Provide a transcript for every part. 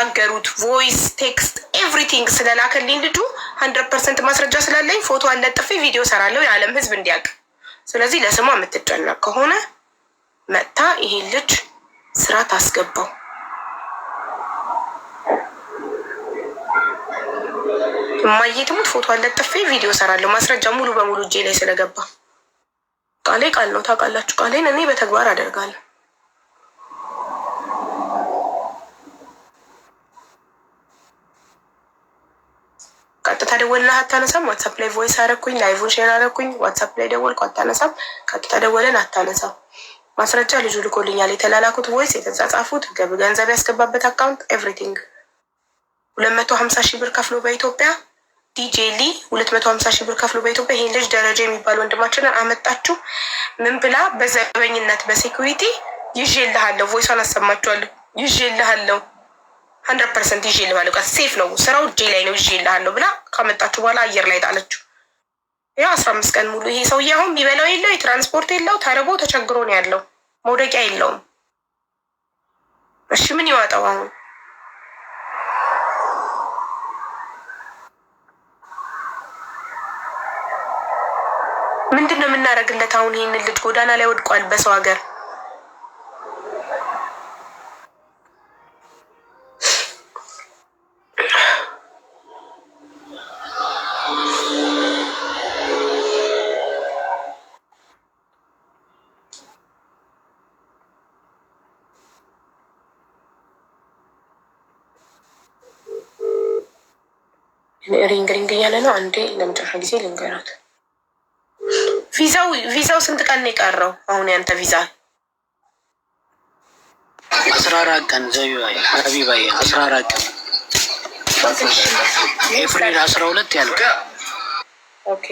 የተነጋገሩት ቮይስ ቴክስት ኤቭሪቲንግ ስለላከልኝ ልጁ 100% ማስረጃ ስላለኝ ፎቶ አለጥፌ ቪዲዮ ሰራለሁ የዓለም ህዝብ እንዲያውቅ። ስለዚህ ለስሟ የምትጨነቅ ከሆነ መጥታ ይሄን ልጅ ስራ ታስገባው። ማየትሙት ፎቶ አለጥፌ ቪዲዮ ሰራለሁ። ማስረጃ ሙሉ በሙሉ እጄ ላይ ስለገባ ቃሌ ቃል ነው። ታውቃላችሁ፣ ቃሌን እኔ በተግባር አደርጋለሁ። ቀጥታ ደወልና አታነሳም። ዋትሳፕ ላይ ቮይስ አረኩኝ፣ ላይቭን ሼር አረኩኝ። ዋትሳፕ ላይ ደወልኩ አታነሳም። ቀጥታ ደወለን አታነሳም። ማስረጃ ልጁ ልኮልኛል። የተላላኩት ቮይስ፣ የተጻጻፉት ገንዘብ ያስገባበት አካውንት ኤቭሪቲንግ። 250 ሺህ ብር ከፍሎ በኢትዮጵያ ዲጄ ሊ 250 ሺህ ብር ከፍሎ በኢትዮጵያ ይሄን ልጅ ደረጃ የሚባል ወንድማችንን አመጣችሁ። ምን ብላ? በዘበኝነት በሴኩሪቲ ይዤልሃለሁ። ቮይሷን አሰማችኋለሁ። ይዤልሃለሁ 100% ይዤልሃለሁ። ሴፍ ነው ስራው እጄ ላይ ነው ይዤልሃለሁ ብላ ካመጣችሁ በኋላ አየር ላይ ጣለችው። ያው 15 ቀን ሙሉ ይሄ ሰውዬ አሁን የሚበላው የለው፣ የትራንስፖርት የለው፣ ተርቦ ተቸግሮ ነው ያለው። መውደቂያ የለውም። እሺ ምን ይዋጣው አሁን? ምንድን ነው የምናደርግለት አሁን? ይህንን ልጅ ጎዳና ላይ ወድቋል በሰው ሀገር። ሪንግ እያለ ነው። አንዴ ለመጨረሻ ጊዜ ልንገራት። ቪዛው ስንት ቀን ነው የቀረው? አሁን ያንተ ቪዛ 14 ቀን ሀቢባዬ 14 ቀን ኤፕሪል 12 ያልኩ። ኦኬ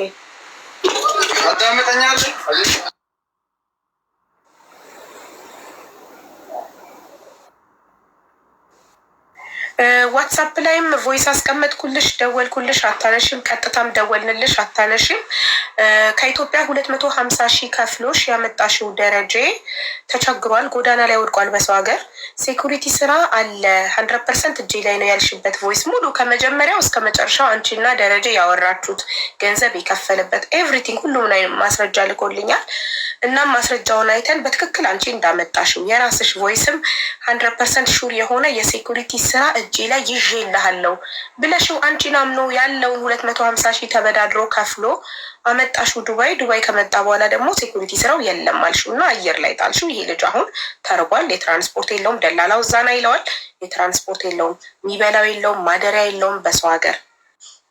ዋትሳፕ ላይም ቮይስ አስቀመጥኩልሽ፣ ደወልኩልሽ አታነሽም። ቀጥታም ደወልንልሽ አታነሽም። ከኢትዮጵያ 250 ሺህ ከፍሎሽ ያመጣሽው ደረጀ ተቸግሯል፣ ጎዳና ላይ ወድቋል በሰው ሀገር። ሴኩሪቲ ስራ አለ 100% እጄ ላይ ነው ያልሽበት ቮይስ ሙሉ ከመጀመሪያው እስከ መጨረሻው አንቺና ደረጀ ያወራችሁት ገንዘብ የከፈለበት ኤቭሪቲንግ ሁሉም ላይ ማስረጃ ልኮልኛል። እናም ማስረጃውን አይተን በትክክል አንቺ እንዳመጣሽው የራስሽ ቮይስም 100% ሹር የሆነ የሴኩሪቲ ስራ እጄ ላይ ይዤልሃለሁ ብለሽው አንቺን አምኖ ያለውን 250 ሺህ ተበዳድሮ ከፍሎ አመጣሽው ዱባይ ከመጣ በኋላ ደግሞ ሴኩሪቲ ስራው የለም አልሽው እና አየር ላይ ጣልሽው። ይሄ ልጅ አሁን ተርቧል። የትራንስፖርት የለውም፣ ደላላው እዛና ይለዋል። የትራንስፖርት የለውም፣ የሚበላው የለውም፣ ማደሪያ የለውም በሰው ሀገር።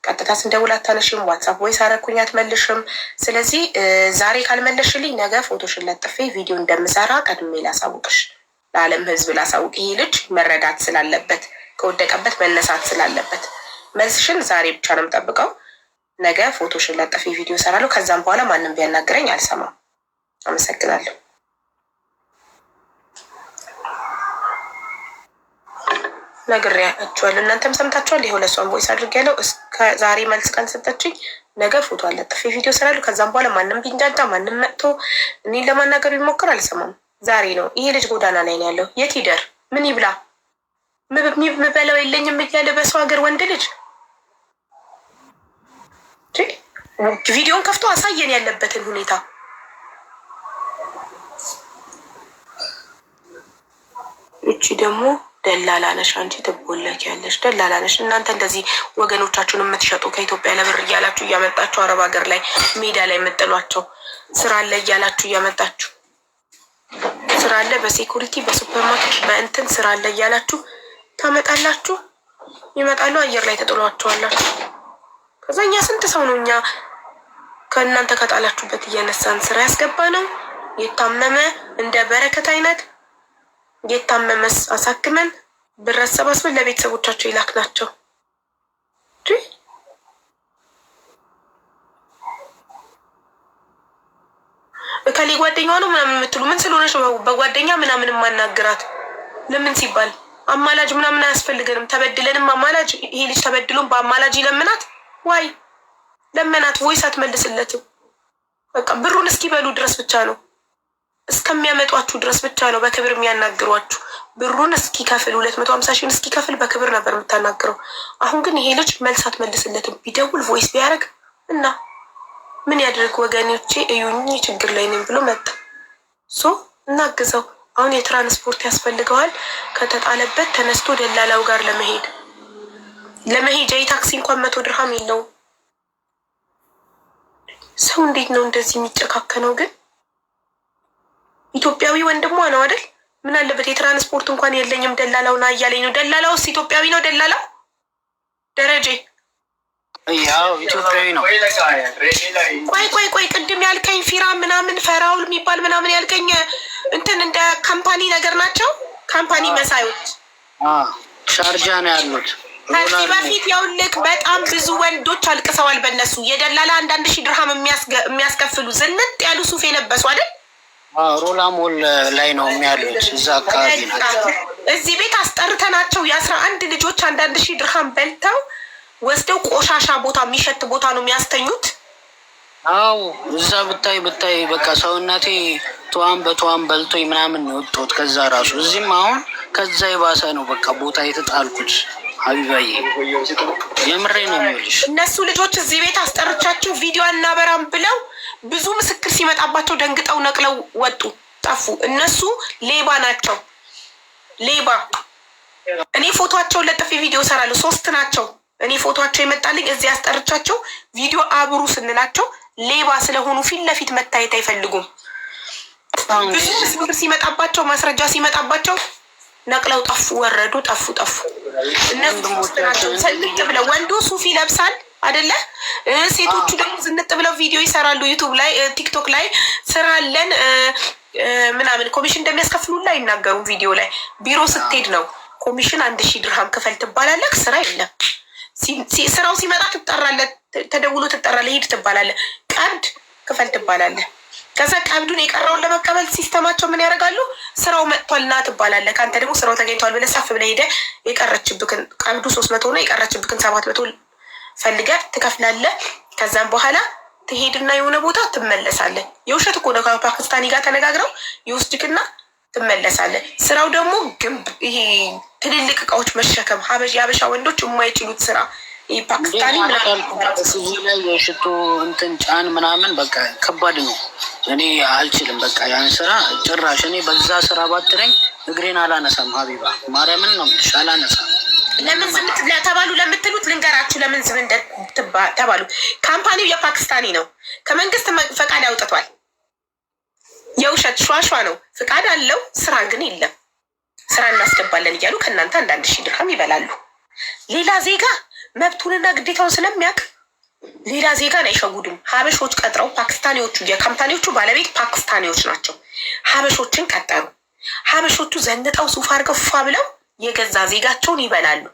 ቀጥታ ስንደውል አታነሽም። ዋትሳፕ ቮይስ አረኩኝ አትመልሽም። ስለዚህ ዛሬ ካልመለሽልኝ ነገ ፎቶሽን ለጥፌ ቪዲዮ እንደምሰራ ቀድሜ ላሳውቅሽ፣ ለዓለም ህዝብ ላሳውቅ። ይሄ ልጅ መረዳት ስላለበት ከወደቀበት መነሳት ስላለበት መልስሽን ዛሬ ብቻ ነው የምጠብቀው። ነገ ፎቶሽን ለጥፌ ቪዲዮ ሰራለሁ። ከዛም በኋላ ማንም ቢያናገረኝ አልሰማም። አመሰግናለሁ። ነግሬያችኋለሁ፣ እናንተም ሰምታችኋል። ይኸው ለእሷን ቮይስ አድርጌያለሁ። እስከ ዛሬ መልስ ቀን ሰጠችኝ። ነገ ፎቶ አለጥፌ ቪዲዮ ሰራለሁ። ከዛም በኋላ ማንም ቢንጃጃ ማንም መጥቶ እኔን ለማናገር ቢሞክር አልሰማም። ዛሬ ነው ይሄ ልጅ ጎዳና ላይ ነው ያለው። የት ይደር? ምን ይብላ? ምበላው የለኝም እያለ በሰው ሀገር ወንድ ልጅ ቪዲዮን ከፍቶ አሳየን ያለበትን ሁኔታ። እቺ ደግሞ ደላላ ነሽ አንቺ፣ ትቦለኪያለሽ። ደላላ ነሽ እናንተ። እንደዚህ ወገኖቻችሁን የምትሸጡ ከኢትዮጵያ ለብር እያላችሁ እያመጣችሁ አረብ ሀገር ላይ ሜዳ ላይ የምጥሏቸው ስራ አለ እያላችሁ እያመጣችሁ ስራ አለ በሴኩሪቲ በሱፐርማርኬት በእንትን ስራ አለ እያላችሁ ታመጣላችሁ። ይመጣሉ፣ አየር ላይ ተጥሏቸዋላችሁ። ከዛ እኛ ስንት ሰው ነው እኛ ከእናንተ ከጣላችሁበት እያነሳን ስራ ያስገባ ነው። የታመመ እንደ በረከት አይነት የታመመስ አሳክመን ብር አሰባስበን ለቤተሰቦቻቸው ይላክ ናቸው። እከሌ ጓደኛዋ ነው ምናምን የምትሉ ምን ስለሆነች በጓደኛ ምናምን ማናገራት? ለምን ሲባል አማላጅ ምናምን አያስፈልገንም። ተበድለንም አማላጅ ይሄ ልጅ ተበድሎም በአማላጅ ይለምናት ዋይ ለመናት ቮይስ አትመልስለትም። በቃ ብሩን እስኪበሉ ድረስ ብቻ ነው፣ እስከሚያመጧችሁ ድረስ ብቻ ነው በክብር የሚያናግሯችሁ። ብሩን እስኪከፍል 250 ሺህን እስኪከፍል በክብር ነበር የምታናግረው። አሁን ግን ይሄ ልጅ መልስ አትመልስለትም። ቢደውል ቮይስ ቢያደርግ እና ምን ያድርግ? ወገኖቼ እዩኝ ችግር ላይ ነኝ ብሎ መጣ። እናግዘው። አሁን የትራንስፖርት ያስፈልገዋል። ከተጣለበት ተነስቶ ደላላው ጋር ለመሄጃ የታክሲ እንኳን 100 ድርሃም የለውም። ሰው እንዴት ነው እንደዚህ የሚጨካከነው? ግን ኢትዮጵያዊ ወንድሟ ነው አይደል? ምን አለበት የትራንስፖርት እንኳን የለኝም ደላላውና እያለኝ ነው። ደላላውስ ኢትዮጵያዊ ነው? ደላላው ደረጀ ያው ኢትዮጵያዊ ነው። ቆይ ቅድም ያልከኝ ፊራ ምናምን ፈራውል የሚባል ምናምን ያልከኝ እንትን እንደ ካምፓኒ ነገር ናቸው። ካምፓኒ መሳዮች ሻርጃ ነው ያሉት። ከዚህ በፊት ያውልክ በጣም ብዙ ወንዶች አልቅሰዋል በእነሱ የደላላ 1000 ድርሃም የሚያስከፍሉ ዝንጥ ያሉ ሱፍ የለበሱ አይደል? ሮላ ሞል ላይ ነው የሚያሉት። እዛ አካባቢ ናቸው። እዚህ ቤት አስጠርተናቸው የ11 ልጆች 1000 ድርሃም በልተው ወስደው ቆሻሻ ቦታ የሚሸት ቦታ ነው የሚያስተኙት። አው እዛ ብታይ በቃ ሰውነቴ ተዋን በልቶኝ ምናምን ነው ወጥቶት። ከዛ ራሱ እዚህም አሁን ከዛ የባሰ ነው በቃ ቦታ የተጣልኩት። ሀቢባዬ የምሬ ነው የሚልሽ። እነሱ ልጆች እዚህ ቤት አስጠርቻቸው ቪዲዮ አናበራም ብለው ብዙ ምስክር ሲመጣባቸው ደንግጠው ነቅለው ወጡ፣ ጠፉ። እነሱ ሌባ ናቸው፣ ሌባ። እኔ ፎቶቸውን ለጥፌ ቪዲዮ ሰራለሁ። 3 ናቸው። እኔ ፎቶቸው የመጣልኝ እዚህ አስጠርቻቸው ቪዲዮ አብሩ ስንላቸው ሌባ ስለሆኑ ፊት ለፊት መታየት አይፈልጉም። ብዙ ምስክር ሲመጣባቸው፣ ማስረጃ ሲመጣባቸው ነቅለው ጠፉ፣ ወረዱ፣ ጠፉ። እነሱ ናቸው ሰልጥ ብለው። ወንዱ ሱፍ ይለብሳል አይደለ? ሴቶቹ ደግሞ ዝንጥ ብለው ቪዲዮ ይሰራሉ። ዩቱብ ላይ ቲክቶክ ላይ ስራ አለን ምናምን ኮሚሽን እንደሚያስከፍሉላ አይናገሩም ቪዲዮ ላይ። ቢሮ ስትሄድ ነው ኮሚሽን 1000 ድርሃም ክፈል ትባላለህ። ስራ የለም። ስራው ሲመጣ ትጠራለህ፣ ተደውሎ ትጠራለህ፣ ሂድ ትባላለህ። ቀብድ ክፈል ትባላለህ። ከዛ ቀብዱን የቀረውን ለመቀበል ሲስተማቸው ምን ያደርጋሉ? ስራው መጥቷልና ትባላለህ። ከአንተ ደግሞ ስራው ተገኝቷል ብለህ ሰፍ ብለህ ሄደህ የቀረችብክን ቀብዱ 300 ነው፣ የቀረችብክን 700 ፈልገህ ትከፍላለህ። ከዛም በኋላ ትሄድና የሆነ ቦታ ትመለሳለህ። የውሸት እኮ ነው። ከፓኪስታኒ ጋር ተነጋግረው ይወስድክና ትመለሳለህ። ስራው ደግሞ ግንብ፣ ይሄ ትልልቅ እቃዎች መሸከም፣ የሀበሻ ወንዶች የማይችሉት ስራ። ይህ ፓኪስታኒ እዚህ ላይ የሽቶ እንትን ጫን ምናምን በቃ ከባድ ነው። እኔ አልችልም በቃ ያን ስራ ጭራሽ። እኔ በዛ ስራ ባትለኝ እግሬን አላነሳም። ሀቢባ ማርያምን ነው የምልሽ፣ አላነሳም። ለምን ዝም ተባሉ ለምትሉት ልንገራችሁ። ለምን ዝም ተባሉ? ካምፓኒው የፓኪስታኒ ነው። ከመንግስት ፈቃድ አውጥቷል። የውሸት ሸዋሸዋ ነው። ፍቃድ አለው፣ ስራ ግን የለም። ስራ እናስገባለን እያሉ ከእናንተ 1000 ድርሃም ይበላሉ። ሌላ ዜጋ መብቱንና ግዴታውን ስለሚያውቅ ሌላ ዜጋን አይሸውዱም። ሀበሾች ቀጥረው ፓኪስታኒዎቹ፣ የካምፓኒዎቹ ባለቤት ፓኪስታኒዎች ናቸው። ሀበሾችን ቀጠሩ። ሀበሾቹ ዘንጠው ሱፍ አድርገው ፏ ብለው የገዛ ዜጋቸውን ይበላሉ።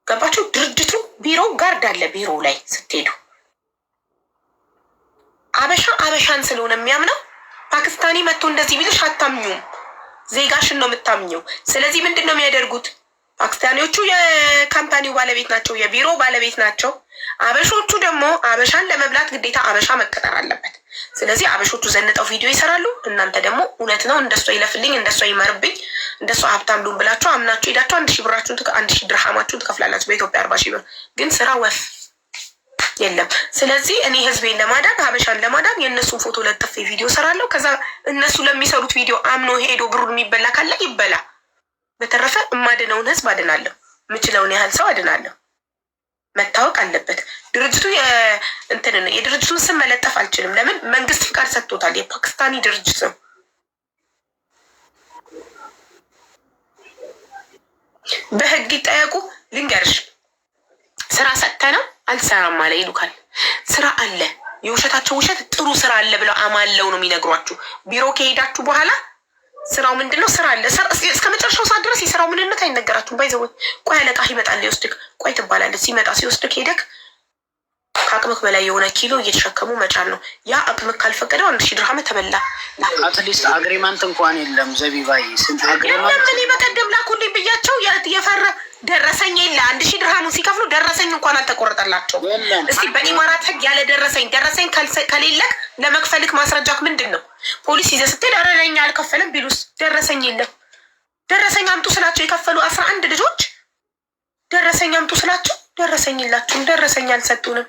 ገባችሁ? ድርጅቱ ቢሮው ጋርድ አለ። ቢሮው ላይ ስትሄዱ አበሻን ስለሆነ የሚያምነው ፓኪስታኒ መጥቶ እንደዚህ ቢልሽ አታምኙም። ዜጋሽን ነው የምታምኘው። ስለዚህ ምንድን ነው የሚያደርጉት? ፓኪስታኒዎቹ የካምፓኒው ባለቤት ናቸው፣ የቢሮ ባለቤት ናቸው። አበሾቹ ደግሞ አበሻን ለመብላት ግዴታ አበሻ መቀጠር አለበት። ስለዚህ አበሾቹ ዘንጠው ቪዲዮ ይሰራሉ። እናንተ ደግሞ እውነት ነው እንደሷ ይለፍልኝ፣ እንደሷ ይመርብኝ፣ እንደሷ ሀብታም ሉን ብላችሁ አምናችሁ ሄዳችሁ 1000 ብራችሁን 1000 ድርሃማችሁን ትከፍላላችሁ። በኢትዮጵያ 40 ሺህ ብር ግን ስራ ወፍ የለም። ስለዚህ እኔ ህዝቤን ለማዳን ሀበሻን ለማዳን የእነሱን ፎቶ ለጥፌ ቪዲዮ ሰራለሁ። ከዛ እነሱ ለሚሰሩት ቪዲዮ አምኖ ሄዶ ብሩን የሚበላ ካለ ይበላ። በተረፈ እማድነውን ህዝብ አድናለሁ። የምችለውን ያህል ሰው አድናለሁ። መታወቅ አለበት። ድርጅቱ የድርጅቱን ስም መለጠፍ አልችልም። ለምን? መንግስት ፍቃድ ሰጥቶታል። የፓኪስታኒ ድርጅት ነው። በህግ ይጠየቁ። ልንገርሽ፣ ስራ ሰጥተነው አልሰራም አለ ይሉካል። ስራ አለ። የውሸታቸው ውሸት ጥሩ ስራ አለ ብለው አማለው ነው የሚነግሯችሁ። ቢሮ ከሄዳችሁ በኋላ ስራው ምንድነው? ስራ አለ። እስከ መጨረሻው ሰዓት ድረስ የስራው ምንነት አይነገራችሁም። ባይዘው ቆይ አለቃ ይመጣል ሊወስድክ፣ ቆይ ትባላለች። ሲመጣ ሲወስድክ ሄደክ ከአቅምክ በላይ የሆነ ኪሎ እየተሸከሙ መጫን ነው። ያ አቅምክ ካልፈቀደው 1000 ድርሃም ተበላ። አትሊስት አግሪመንት እንኳን የለም። ዘቢባይ ስንት አግሪመንት እኔ በቀደም ላኩልኝ ብያቸው የፈረ ደረሰኝ የለ 1000 ድርሃሙ ሲከፍሉ ደረሰኝ እንኳን አልተቆረጠላቸው። እስቲ በኢማራት ህግ ያለ ደረሰኝ ከሌለክ ለመክፈልክ ማስረጃክ ምንድን ነው? ፖሊስ ይዘህ ስትሄድ አረለኛ አልከፈለም ቢሉስ ደረሰኝ የለም። ደረሰኝ አምጡ ስላቸው የከፈሉ 11 ልጆች ደረሰኝ አምጡ ስላቸው ደረሰኝ የላቸውም። ደረሰኝ አልሰጡንም።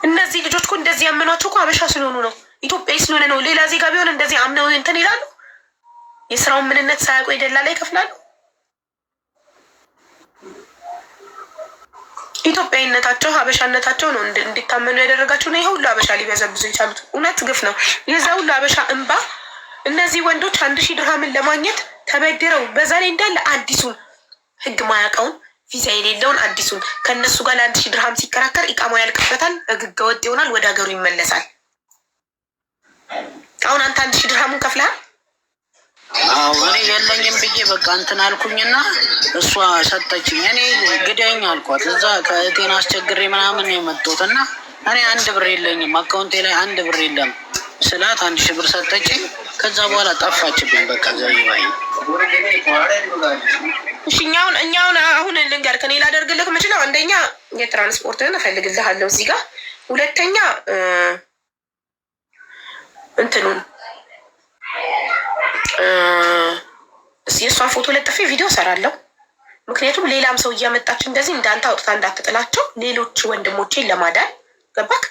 እነዚህ ልጆች እኮ እንደዚህ ያመኗቸው እኮ አበሻ ስለሆኑ ነው፣ ኢትዮጵያዊ ስለሆነ ነው። ሌላ ዜጋ ቢሆን እንደዚህ አምነው እንትን ይላሉ። የስራውን ምንነት ሳያውቁ የደላላ ይከፍላሉ። ኢትዮጵያዊነታቸው ሀበሻነታቸው ነው እንዲታመኑ ያደረጋቸው ነው። ይሄ ሁሉ ሀበሻ ሊበዘብዙ የቻሉት እውነት ግፍ ነው። የዛ ሁሉ ሀበሻ እንባ እነዚህ ወንዶች 1000 ድርሃምን ለማግኘት ተበድረው በዛ ላይ እንዳለ አዲሱን ህግ ማያውቀውን ቪዛ የሌለውን አዲሱን ከእነሱ ጋር ለ1000 ድርሃም ሲከራከር ኢቃማው ያልቅበታል፣ ህገ ወጥ ይሆናል፣ ወደ ሀገሩ ይመለሳል። አሁን አንተ 1000 ድርሃሙን ከፍለሃል? አዎ እኔ የለኝም ብዬ በቃ እንትን አልኩኝና እሷ ሰጠችኝ። እኔ ግደኝ አልኳት። እዛ ከእቴን አስቸግሬ ምናምን የመጡት እና እኔ 1 ብር የለኝም አካውንቴ ላይ 1 ብር የለም ስላት 1000 ብር ሰጠችኝ። ከዛ በኋላ ጠፋችብኝ። በቃ ዘይባይ እሺ እኛውን አሁን ልንገርህ እኔ ላደርግልህ የምችለው አንደኛ የትራንስፖርትን እፈልግልሃለሁ እዚህ ጋር፣ ሁለተኛ እንትኑን የእሷን ፎቶ ለጥፌ ቪዲዮ ሰራለሁ። ምክንያቱም ሌላም ሰው እያመጣች እንደዚህ እንዳንተ አውጥታ እንዳትጥላቸው ሌሎች ወንድሞቼን ለማዳን ገባክ?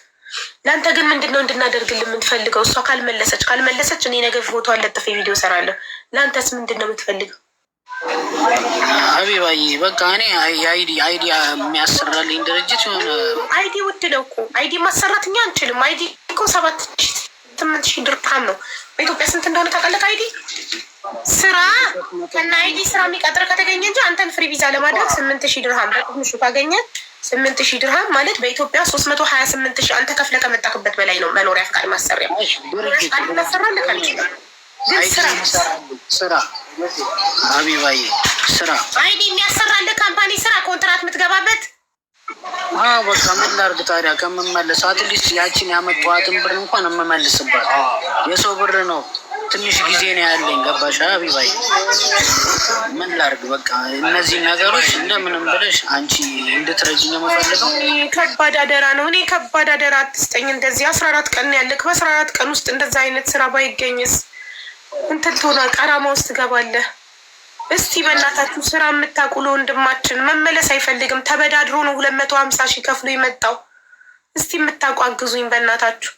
ለአንተ ግን ምንድነው እንድናደርግልን የምትፈልገው? እሷ ካልመለሰች እኔ ነገ ፎቶ ለጥፌ ቪዲዮ ሰራለሁ። ለአንተስ ምንድነው የምትፈልገው? ሀቢባዬ በቃ እኔ አይዲ የሚያሰራልኝ ድርጅት የሆነ አይዲ ውድ ነው እኮ አይዲ ማሰራት እኛ አንችልም። አይዲ እኮ 7,000-8,000 ድርሃም ነው። በኢትዮጵያ ስንት እንደሆነ ታውቃለህ? አይዲ ስራ ከና አይዲ ስራ የሚቀጥር ከተገኘ እንጂ አንተን ፍሪ ቪዛ ለማድረግ 8,000 ድርሃም በትንሹ ካገኘ 8,000 ድርሃም ማለት በኢትዮጵያ 328,000 አንተ ከፍለህ ከመጣክበት በላይ ነው። መኖሪያ ፍቃድ ማሰሪያ ማሰራልህ ካልችልም ግን ስራ ሀቢባዬ ስራ አይዲ የሚያሰራልህ ካምፓኒ ስራ ኮንትራት የምትገባበት። በቃ ምን ላድርግ ታዲያ ከምመለስ አትሊስት ያችን ያመጣኋትን ብር እንኳን የምመልስባት የሰው ብር ነው። ትንሽ ጊዜ ነው ያለኝ ገባሽ ሀቢባዬ? ምን ላድርግ በቃ እነዚህ ነገሮች እንደምንም ብለሽ አንቺ እንድትረጂኝ የምፈልገው። ከባድ አደራ ነው። እኔ ከባድ አደራ አትስጠኝ። እንደዚህ 14 ቀን ያለክ በ14 ቀን ውስጥ እንደዛ አይነት ስራ ባይገኝስ እንትን ትሆና ቀራማ ውስጥ ትገባለህ። እስቲ በእናታችሁ ስራ የምታውቁ ለወንድማችን መመለስ አይፈልግም ተበዳድሮ ነው 250,000 ከፍሎ የመጣው። እስቲ የምታውቁ አግዙኝ በእናታችሁ።